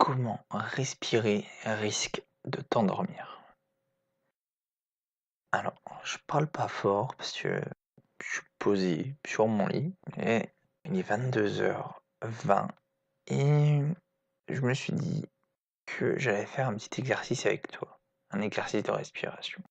Comment respirer risque de t'endormir? Alors, je parle pas fort parce que je suis posé sur mon lit et il est 22h20 et je me suis dit que j'allais faire un petit exercice avec toi, un exercice de respiration.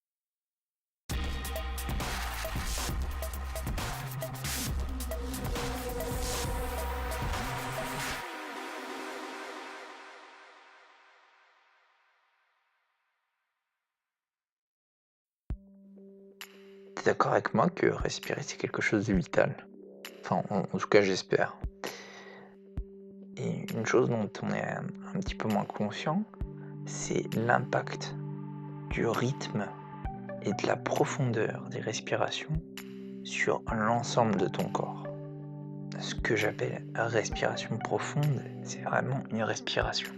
T'es d'accord avec moi que respirer c'est quelque chose de vital? Enfin, en tout cas, j'espère. Et une chose dont on est un petit peu moins conscient, c'est l'impact du rythme et de la profondeur des respirations sur l'ensemble de ton corps. Ce que j'appelle respiration profonde, c'est vraiment une respiration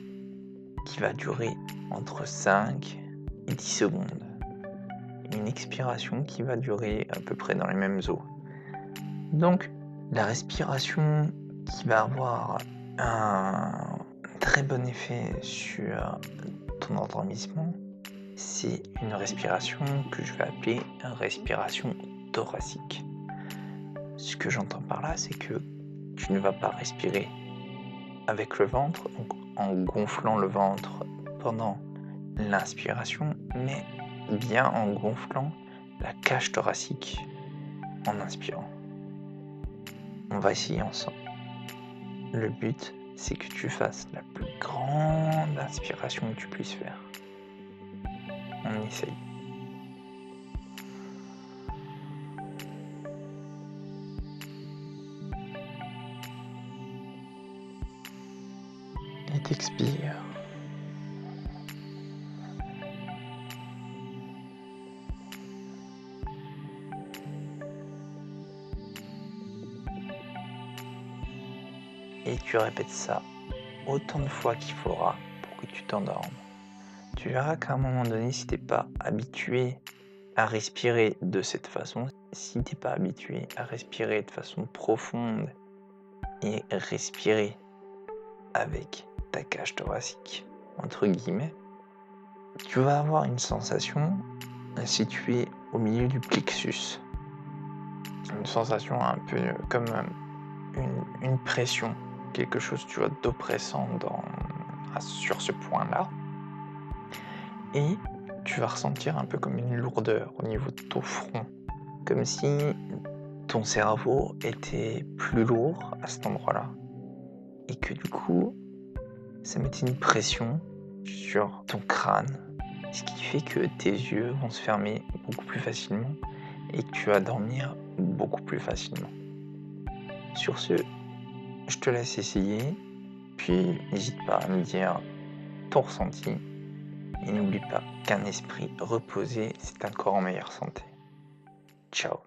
qui va durer entre 5 et 10 secondes. Une expiration qui va durer à peu près dans les mêmes eaux. Donc, la respiration qui va avoir un très bon effet sur ton endormissement, c'est une respiration que je vais appeler une respiration thoracique. Ce que j'entends par là, c'est que tu ne vas pas respirer avec le ventre, donc en gonflant le ventre pendant l'inspiration, mais bien en gonflant la cage thoracique en inspirant. On va essayer ensemble. Le but, c'est que tu fasses la plus grande inspiration que tu puisses faire. On essaye. Et t'expires. Et tu répètes ça autant de fois qu'il faudra pour que tu t'endormes. Tu verras qu'à un moment donné, si t'es pas habitué à respirer de cette façon, si t'es pas habitué à respirer de façon profonde et respirer avec ta cage thoracique, entre guillemets, tu vas avoir une sensation située au milieu du plexus. Une sensation un peu comme une pression, quelque chose, tu vois, d'oppressant sur ce point-là. Et tu vas ressentir un peu comme une lourdeur au niveau de ton front, comme si ton cerveau était plus lourd à cet endroit-là et que du coup, ça mettait une pression sur ton crâne, ce qui fait que tes yeux vont se fermer beaucoup plus facilement et que tu vas dormir beaucoup plus facilement. Sur ce, je te laisse essayer, puis n'hésite pas à me dire ton ressenti et n'oublie pas qu'un esprit reposé, c'est un corps en meilleure santé. Ciao.